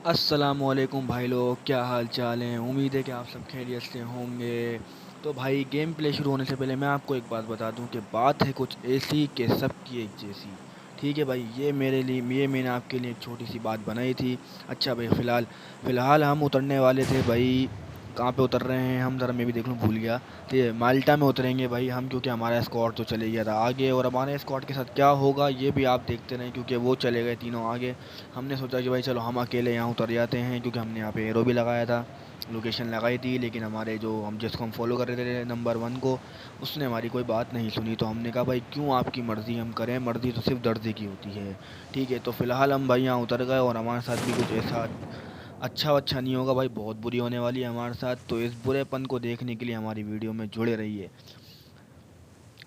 अस्सलामुअलैकुम भाई लोग, क्या हाल चाल है। उम्मीद है कि आप सब खैरियत से होंगे। तो भाई गेम प्ले शुरू होने से पहले मैं आपको एक बात बता दूं कि बात है कुछ ऐसी कि सबकी एक जैसी। ठीक है भाई, ये मैंने आपके लिए एक छोटी सी बात बनाई थी। अच्छा भाई, फ़िलहाल हम उतरने वाले थे भाई। कहाँ पे उतर रहे हैं हम, ज़रा मैं भी देख लूँ, भूल गया। तो ये माल्टा में उतरेंगे भाई हम, क्योंकि हमारा स्क्वाड तो चले गया था आगे, और हमारे स्क्वाड के साथ क्या होगा ये भी आप देखते रहें, क्योंकि वो चले गए तीनों आगे। हमने सोचा कि भाई चलो हम अकेले यहाँ उतर जाते हैं, क्योंकि हमने यहाँ पे एरो भी लगाया था, लोकेशन लगाई थी, लेकिन हमारे जो हम जिसको हम फॉलो कर रहे थे नंबर वन को, उसने हमारी कोई बात नहीं सुनी। तो हमने कहा भाई क्यों आपकी मर्ज़ी हम करें, मर्ज़ी तो सिर्फ दर्जे की होती है। ठीक है, तो फ़िलहाल हम भाई यहाँ उतर गए, और हमारे साथ भी कुछ ऐसा अच्छा नहीं होगा भाई, बहुत बुरी होने वाली है हमारे साथ। तो इस बुरेपन को देखने के लिए हमारी वीडियो में जुड़े रहिए।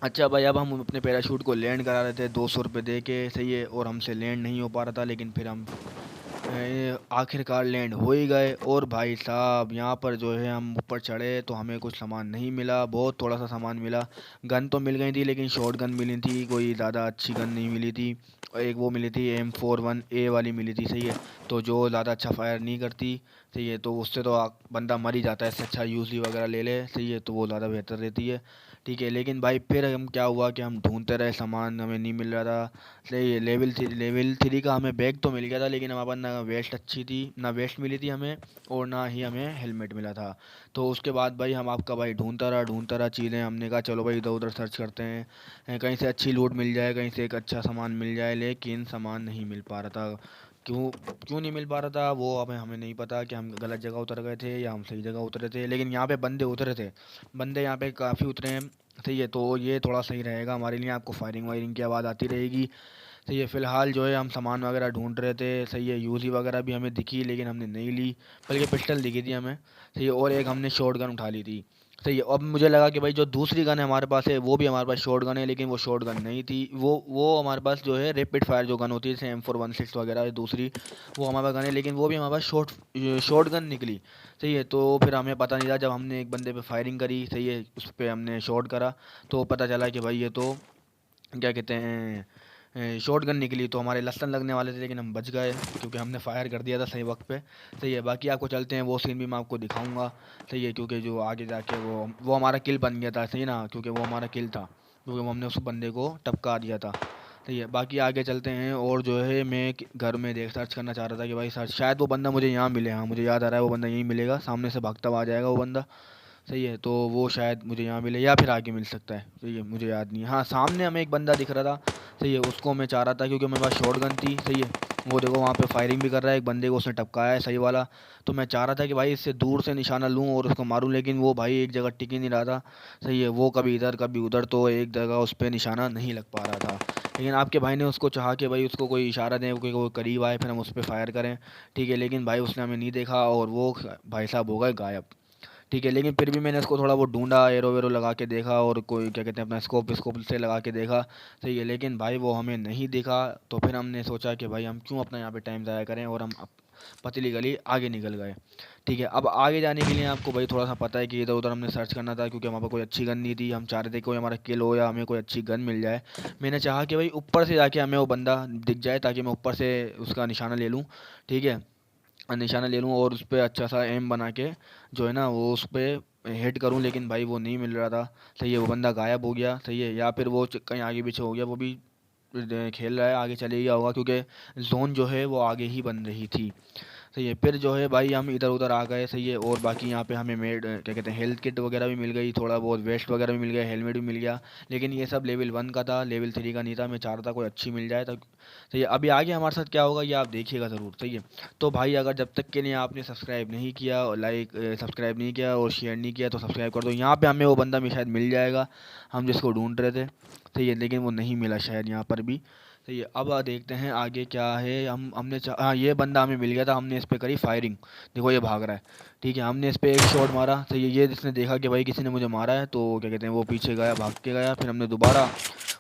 अच्छा भाई, अब हम अपने पैराशूट को लैंड करा रहे थे 200 रुपये दे के, सही है, और हमसे लैंड नहीं हो पा रहा था, लेकिन फिर हम आखिरकार लैंड हो ही गए। और भाई साहब यहाँ पर जो है हम ऊपर चढ़े तो हमें कुछ सामान नहीं मिला, बहुत थोड़ा सा सामान मिला। गन तो मिल गई थी, लेकिन शॉर्ट गन मिली थी, कोई ज़्यादा अच्छी गन नहीं मिली थी। और एक वो मिली थी M41A वाली मिली थी, सही है, तो जो ज़्यादा अच्छा फायर नहीं करती। सही है, तो उससे तो बंदा मर ही जाता है, इससे अच्छा यूज़ी वगैरह ले ले, सही है, तो वो ज़्यादा बेहतर रहती है। ठीक है, लेकिन भाई फिर हम क्या हुआ कि हम ढूंढते रहे, सामान हमें नहीं मिल रहा था। सही है, लेवल 3 का हमें बैग तो मिल गया था, लेकिन हमारे पास ना वेस्ट अच्छी थी, ना वेस्ट मिली थी हमें, और ना ही हमें हेलमेट मिला था। तो उसके बाद भाई हम आपका भाई ढूंढता रहा चीज़ें। हमने कहा चलो भाई इधर उधर सर्च करते हैं, कहीं से अच्छी लूट मिल जाए, कहीं से एक अच्छा सामान मिल जाए, लेकिन सामान नहीं मिल पा रहा था। क्यों क्यों नहीं मिल पा रहा था वो हमें हमें नहीं पता, कि हम गलत जगह उतर गए थे या हम सही जगह उतरे थे, लेकिन यहाँ पे बंदे उतरे थे, बंदे यहाँ पे काफ़ी उतरे हैं। सही है, तो ये थोड़ा सही रहेगा हमारे लिए, आपको फायरिंग वायरिंग की आवाज़ आती रहेगी। सही है, फ़िलहाल जो है हम सामान वगैरह ढूंढ रहे थे। सही है, यूज़ी वगैरह भी हमें दिखी, लेकिन हमने नहीं ली, बल्कि पिस्टल दिखी थी हमें। सही है, और एक हमने शॉर्ट गन उठा ली थी। सही है, अब मुझे लगा कि भाई जो दूसरी गन है हमारे पास है, वो भी हमारे पास शॉर्ट गन है, लेकिन वो शॉर्ट गन नहीं थी। वो हमारे पास जो है रैपिड फायर जो गन होती है, जैसे M416 वगैरह है दूसरी, वो हमारे पास गन है, लेकिन वो भी हमारे पास शॉर्ट गन निकली। सही है, तो फिर हमें पता नहीं था, जब हमने एक बंदे पे फायरिंग करी, सही है, उस पर हमने शॉट करा, तो पता चला कि भाई ये तो क्या कहते हैं, शॉटगन निकली। तो हमारे लसन लगने वाले थे, लेकिन हम बच गए, क्योंकि हमने फायर कर दिया था सही वक्त पे। सही है, बाकी आपको चलते हैं, वो सीन भी मैं आपको दिखाऊंगा। सही है, क्योंकि जो आगे जाके वो हमारा किल बन गया था, सही ना, क्योंकि वो हमारा किल था, क्योंकि वो हमने उस बंदे को टपका दिया था। सही है, बाकी आगे चलते हैं, और जो है मैं घर में देख सर्च करना चाह रहा था कि भाई सर्च शायद वो बंदा मुझे यहाँ मिले। हाँ, मुझे याद आ रहा है, वो बंदा यहीं मिलेगा, सामने से भागता हुआ आ जाएगा वो बंदा। सही है, तो वो शायद मुझे यहाँ मिले या फिर आगे मिल सकता है, सही है, मुझे याद नहीं है। हाँ, सामने हमें एक बंदा दिख रहा था। सही है, उसको मैं चाह रहा था, क्योंकि मेरे पास शॉट गन थी। सही है, वो देखो वहाँ पे फायरिंग भी कर रहा है, एक बंदे को उसने टपकाया है सही वाला। तो मैं चाह रहा था कि भाई इससे दूर से निशाना लूँ और उसको मारूँ, लेकिन वो भाई एक जगह टिक ही नहीं रहा था। सही है, वो कभी इधर कभी उधर, तो एक जगह उस पर निशाना नहीं लग पा रहा था। लेकिन आपके भाई ने उसको चाहा कि भाई उसको कोई इशारा दें, कोई वो करीब आए, फिर हम उस पर फायर करें। ठीक है, लेकिन भाई उसने हमें नहीं देखा, और वो भाई साहब हो गए गायब। ठीक है, लेकिन फिर भी मैंने इसको थोड़ा बहुत ढूंढा, एरो वेरो लगा के देखा, और कोई क्या कहते हैं अपना स्कोप स्कोप से लगा के देखा। सही है, लेकिन भाई वो हमें नहीं दिखा। तो फिर हमने सोचा कि भाई हम क्यों अपना यहाँ पे टाइम ज़ाया करें, और हम पतली गली आगे निकल गए। ठीक है, अब आगे जाने के लिए आपको भाई थोड़ा सा पता है कि इधर उधर हमने सर्च करना था, क्योंकि हमारे पास कोई अच्छी गन नहीं थी। हम चाह रहे थे कोई हमारा किल हो या हमें कोई अच्छी गन मिल जाए। मैंने चाहा कि भाई ऊपर से जाके हमें वो बंदा दिख जाए, ताकि मैं ऊपर से उसका निशाना ले लूँ। ठीक है, निशाना ले लूँ और उस पर अच्छा सा एम बना के जो है ना वो उस पर हिट करूँ, लेकिन भाई वो नहीं मिल रहा था। सही है, वो बंदा गायब हो गया। सही है, या फिर वो कहीं आगे पीछे हो गया, वो भी खेल रहा है, आगे चले गया होगा, क्योंकि जोन जो है वो आगे ही बन रही थी। सही है, फिर जो है भाई हम इधर उधर आ गए। सही है, और बाकी यहाँ पे हमें क्या कहते हैं हेल्थ किट वगैरह भी मिल गई, थोड़ा बहुत वेस्ट वगैरह भी मिल गया, हेलमेट भी मिल गया, लेकिन ये सब लेवल 1 का था, लेवल 3 का नहीं था। मैं चाह रहा था कोई अच्छी मिल जाए, तो सही है, अभी आगे हमारे साथ क्या होगा ये आप देखिएगा ज़रूर। सही है, तो भाई अगर जब तक के लिए आपने सब्सक्राइब नहीं किया, और सब्सक्राइब नहीं किया और शेयर नहीं किया, तो सब्सक्राइब कर दो। यहाँ पे हमें वो बंदा भी शायद मिल जाएगा, हम जिसको ढूंढ रहे थे। सही है, लेकिन वो नहीं मिला शायद यहाँ पर भी। सही है, अब देखते हैं आगे क्या है। हाँ, ये बंदा हमें मिल गया था, हमने इस पे करी फायरिंग। देखो ये भाग रहा है। ठीक है, हमने इस पे एक शॉट मारा। सही है, ये जिसने देखा कि भाई किसी ने मुझे मारा है, तो क्या कहते हैं वो पीछे गया, भाग के गया, फिर हमने दोबारा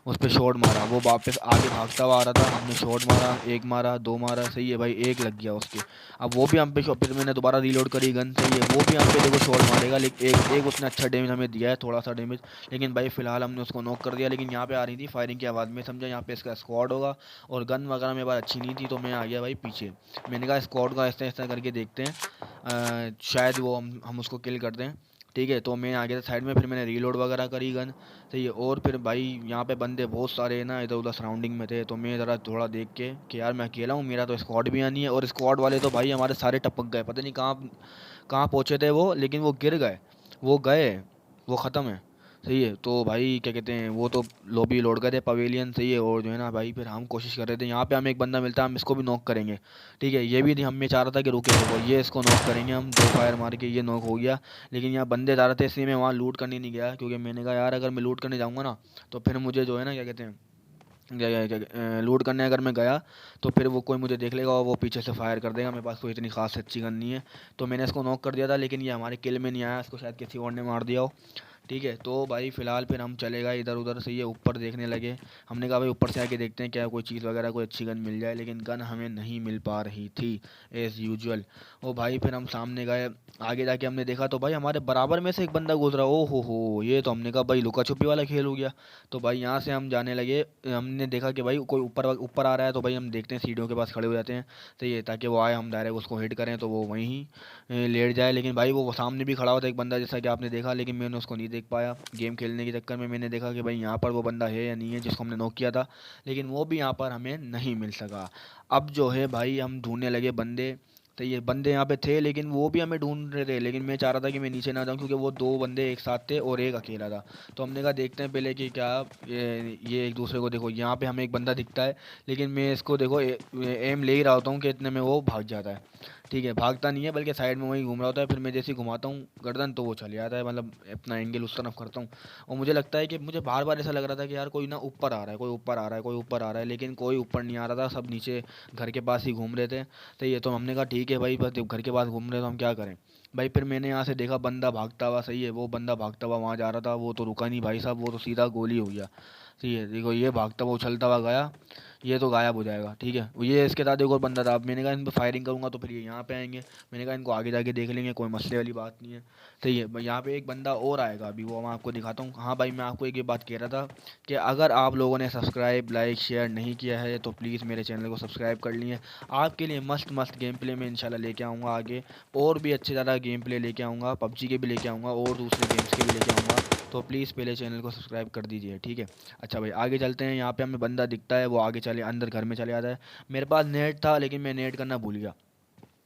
उस पे शॉट मारा, वो वापस आगे भागता हुआ आ रहा था, हमने शॉट मारा, एक मारा, दो मारा, सही है भाई, एक लग गया उसके। अब वो भी हम पे फिर मैंने दोबारा रीलोड करी गन, सही है, वो भी हम पे देखो शॉट मारेगा, लेकिन एक एक उसने अच्छा डैमेज हमें दिया है, थोड़ा सा डैमेज, लेकिन भाई फिलहाल हमने उसको नॉक कर दिया। लेकिन यहाँ पे आ रही थी फायरिंग की आवाज़ में, समझा यहाँ पे इसका स्क्वाड होगा, और गन वगैरह मेरे पास अच्छी नहीं थी, तो मैं आ गया भाई पीछे। मैंने कहा स्क्वाड का ऐसा ऐसा करके देखते हैं, शायद वो हम उसको किल कर दें। ठीक है, तो मैं आ गया था साइड में, फिर मैंने रीलोड वगैरह करी गन, सही है। और फिर भाई यहाँ पे बंदे बहुत सारे ना इधर उधर सराउंडिंग में थे, तो मैं ज़रा थोड़ा देख के कि यार मैं अकेला हूँ, मेरा तो स्क्वाड भी आनी है, और स्क्वाड वाले तो भाई हमारे सारे टपक गए, पता नहीं कहाँ कहाँ पहुँचे थे वो, लेकिन वो गिर गए, वो गए, वो ख़त्म है, सही है। तो भाई क्या कहते हैं, वो तो लॉबी लोड गए थे पवेलियन, सही है। और जो है ना भाई, फिर हम कोशिश कर रहे थे, यहाँ पे हमें एक बंदा मिलता है, हम इसको भी नॉक करेंगे, ठीक है। ये भी हम में चाह रहा था कि रुके रुको, ये इसको नॉक करेंगे हम, दो फायर मार के, ये नॉक हो गया। लेकिन यहाँ बंदे ज़्यादा थे, इसलिए मैं वहाँ लूट करने नहीं गया, क्योंकि मैंने कहा यार अगर मैं लूट करने जाऊँगा ना, तो फिर मुझे जो है ना क्या कहते हैं, लूट करने अगर मैं गया, तो फिर वो कोई मुझे देख लेगा और वो पीछे से फायर कर देगा, मेरे पास कोई इतनी खास अच्छी गन नहीं है। तो मैंने इसको नॉक कर दिया था, लेकिन ये हमारे किल में नहीं आया, इसको शायद किसी और ने मार दिया हो, ठीक है। तो भाई फ़िलहाल फिर हम चले गए इधर उधर, सही है, ऊपर देखने लगे। हमने कहा भाई ऊपर से आके देखते हैं क्या कोई चीज़ वगैरह कोई अच्छी गन मिल जाए, लेकिन गन हमें नहीं मिल पा रही थी एज़ यूजुअल। ओ भाई फिर हम सामने गए, आगे जाके हमने देखा तो भाई हमारे बराबर में से एक बंदा गुजरा, ओ हो, ये तो हमने कहा भाई लुका छुपी वाला खेल हो गया। तो भाई यहाँ से हम जाने लगे, हमने देखा कि भाई कोई ऊपर ऊपर आ रहा है, तो भाई हम देखते हैं सीढ़ियों के पास खड़े हो जाते हैं, सही है, ताकि वो आए, हम डायरेक्ट उसको हिट करें तो वो वहीं लेट जाए। लेकिन भाई वो सामने भी खड़ा हुआ था एक बंदा, जैसा कि आपने देखा, लेकिन मैंने उसको नहीं देख पाया। गेम खेलने के चक्कर में मैंने देखा कि भाई यहाँ पर वो बंदा है या नहीं है जिसको हमने नॉक किया था, लेकिन वो भी यहाँ पर हमें नहीं मिल सका। अब जो है भाई हम ढूंढने लगे बंदे, तो ये बंदे यहाँ पे थे, लेकिन वो भी हमें ढूंढ रहे थे, लेकिन मैं चाह रहा था कि मैं नीचे ना जाऊँ, क्योंकि वो दो बंदे एक साथ थे और एक अकेला था। तो हमने कहा देखते हैं पहले कि क्या ये एक दूसरे को, देखो यहाँ पे हमें एक बंदा दिखता है, लेकिन मैं इसको देखो एम ले ही रहा होता हूँ कि इतने में वो भाग जाता है, ठीक है, भागता नहीं है बल्कि साइड में वही घूम रहा होता है। फिर मैं जैसे ही घुमाता हूँ गर्दन, तो वो चले जाता है, मतलब अपना एंगल उस तरफ करता हूँ। और मुझे लगता है कि मुझे बार बार ऐसा लग रहा था कि यार कोई ना ऊपर आ रहा है, कोई ऊपर आ रहा है, कोई ऊपर आ रहा है, लेकिन कोई ऊपर नहीं आ रहा था, सब नीचे घर के पास ही घूम रहे थे। तो ये तो हमने कहा ठीक है भाई, बस जब घर के पास घूम रहे तो हम क्या करें। भाई फिर मैंने यहाँ से देखा बंदा भागता हुआ, सही है, वो बंदा भागता हुआ वहाँ जा रहा था, वो तो रुका नहीं भाई साहब, वो तो सीधा गोली हो गया, सही है। देखो ये भागता हुआ उछलता हुआ गया, ये तो गायब हो जाएगा, ठीक है। ये इसके साथ एक और बंदा था, अब मैंने कहा इन पर फायरिंग करूंगा तो फिर ये यहाँ पे आएंगे, मैंने कहा इनको आगे जाके देख लेंगे, कोई मसले वाली बात नहीं है, सही है। यहाँ पे एक बंदा और आएगा, अभी वो मैं आपको दिखाता हूँ। हाँ भाई मैं आपको एक ये बात कह रहा था कि अगर आप लोगों ने सब्सक्राइब लाइक शेयर नहीं किया है, तो प्लीज़ मेरे चैनल को सब्सक्राइब कर लिए। आपके लिए मस्त मस्त गेम प्ले में इंशाल्लाह लेके आऊँगा आगे, और भी अच्छे ज़्यादा गेम प्ले लेके आऊँगा, पबजी के भी लेके आऊँगा और दूसरे गेम्स के भी लेके आऊँगा। तो प्लीज़ पहले चैनल को सब्सक्राइब कर दीजिए, ठीक है। अच्छा भाई आगे चलते हैं, यहाँ पे हमें बंदा दिखता है, वो आगे चले अंदर घर में चले जाता है। मेरे पास नेट था, लेकिन मैं नेट करना भूल गया,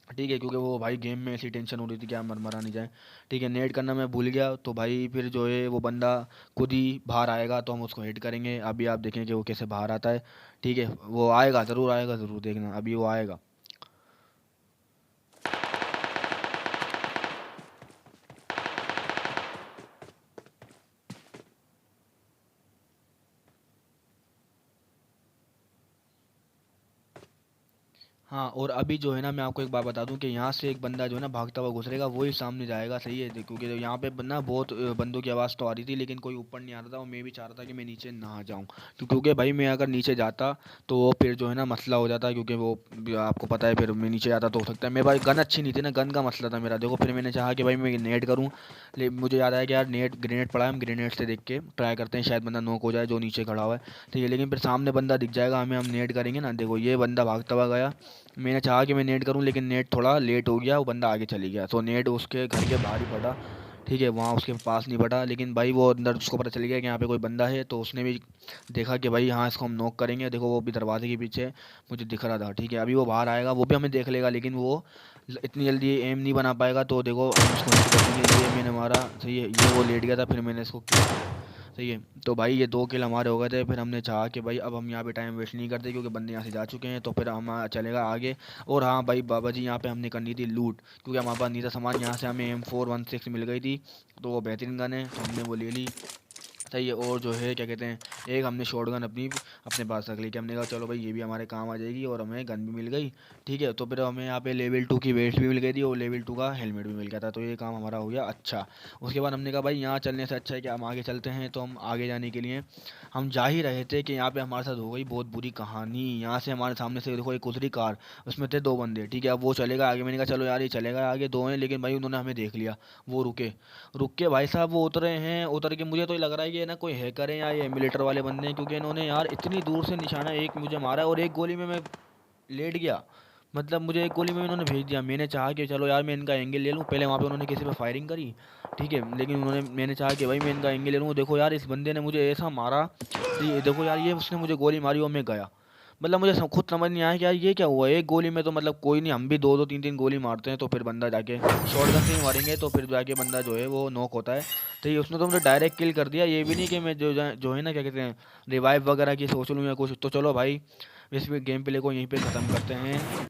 ठीक है, क्योंकि वो भाई गेम में ऐसी टेंशन हो रही थी कि मर मरा नहीं जाए, ठीक है, नेट करना मैं भूल गया। तो भाई फिर जो है वो बंदा खुद ही बाहर आएगा, तो हम उसको हिट करेंगे, अभी आप देखें कि वो कैसे बाहर आता है, ठीक है, वो आएगा, ज़रूर आएगा, ज़रूर देखना, अभी वो आएगा। हाँ, और अभी जो है ना मैं आपको एक बात बता दूं कि यहाँ से एक बंदा जो है ना भागता हुआ गुजरेगा, वही सामने जाएगा, सही है, क्योंकि यहाँ पे ना बहुत बंदों की आवाज़ तो आ रही थी, लेकिन कोई ऊपर नहीं आ रहा था, और मैं भी चाह रहा था कि मैं नीचे ना जाऊँ, तो क्योंकि भाई मैं अगर नीचे जाता तो वो फिर जो है ना मसला हो जाता, क्योंकि वो आपको पता है, फिर मैं नीचे जाता तो हो सकता है मेरे भाई गन अच्छी नहीं थी ना, गन का मसला था मेरा, देखो फिर मैंने चाहा कि भाई मैं नेट करूँ, ले मुझे याद आया कि यार नेट ग्रेनेड पड़ा है, हम ग्रेनेड से देख के ट्राई करते हैं, शायद बंदा नोक हो जाए जो नीचे खड़ा हुआ है, ठीक है। लेकिन फिर सामने बंदा दिख जाएगा हमें, हम नेट करेंगे ना, देखो ये बंदा भागता हुआ गया, मैंने चाहा कि मैं नेट करूं, लेकिन नेट थोड़ा लेट हो गया, वो बंदा आगे चली गया, तो नेट उसके घर के बाहर ही पड़ा, ठीक है, वहाँ उसके पास नहीं पड़ा। लेकिन भाई वो अंदर उसको पता चल गया कि यहाँ पे कोई बंदा है, तो उसने भी देखा कि भाई हाँ इसको हम नॉक करेंगे, देखो वो भी दरवाजे के पीछे मुझे दिख रहा था, ठीक है। अभी वो बाहर आएगा, वो भी हमें देख लेगा, लेकिन वो इतनी जल्दी एम नहीं बना पाएगा, तो देखो हम उसको हिट कर देंगे, ये मैंने मारा, सही है, ये वो लेट गया था, फिर मैंने इसको किया, सही है। तो भाई ये दो किल हमारे हो गए थे, फिर हमने चाहा कि भाई अब हम यहाँ पे टाइम वेस्ट नहीं करते, क्योंकि बंदे यहाँ से जा चुके हैं, तो फिर हम चलेगा आगे। और हाँ भाई बाबा जी यहाँ पे हमने करनी थी लूट, क्योंकि हमारे पास नहीं था सामान, यहाँ से हमें M416 मिल गई थी, तो वो बेहतरीन गन है, तो हमने वो ले ली। सही है। और जो है क्या कहते हैं, एक हमने शॉटगन अपने पास रख ली कि हमने कहा चलो भाई ये भी हमारे काम आ जाएगी और हमें गन भी मिल गई। ठीक है, तो फिर हमें यहाँ पे लेवल 2 की वेस्ट भी मिल गई थी और लेवल 2 का हेलमेट भी मिल गया था, तो ये काम हमारा हो गया अच्छा। उसके बाद हमने कहा भाई यहाँ चलने से अच्छा है कि हम आगे चलते हैं। तो हम आगे जाने के लिए हम जा ही रहे थे कि यहाँ पे हमारे साथ हो गई बहुत बुरी कहानी। यहाँ से हमारे सामने से देखो एक उतरी कार, उसमें थे 2 बंदे। ठीक है, अब वो चलेगा आगे, मैंने कहा चलो यार ये चलेगा आगे, 2 हैं, लेकिन भाई उन्होंने हमें देख लिया। वो रुक के भाई साहब वो उतरे हैं, उतर के मुझे तो ये लग रहा है कि ये ना कोई हैकर है या ये एमुलेटर वाले बंदे हैं, क्योंकि इन्होंने यार इतनी दूर से निशाना एक मुझे मारा और एक गोली में मैं लेट गया। मतलब मुझे एक गोली में इन्होंने भेज दिया। मैंने चाहा कि चलो यार मैं इनका एंगल ले लूँ, पहले वहाँ पे उन्होंने किसी पे फायरिंग करी। ठीक है, लेकिन मैंने चाहा कि भाई मैं इनका एंगल ले लूँ। देखो यार इस बंदे ने मुझे ऐसा मारा, तो ये देखो यार ये उसने मुझे गोली मारी और मैं गया। मतलब मुझे खुद समझ नहीं आया कि यार ये क्या हुआ, एक गोली में तो मतलब कोई नहीं, हम भी दो दो तीन तीन गोली मारते हैं तो फिर बंदा जाके शॉटगन से ही मारेंगे तो फिर जाके बंदा जो है वो नॉक होता है। तो ये उसने तो मुझे डायरेक्ट किल कर दिया, ये भी नहीं कि मैं जो है ना क्या कहते हैं रिवाइव वगैरह की सोच लूँ या कुछ। तो चलो भाई इस गेम प्ले को यहीं पे ख़त्म करते हैं।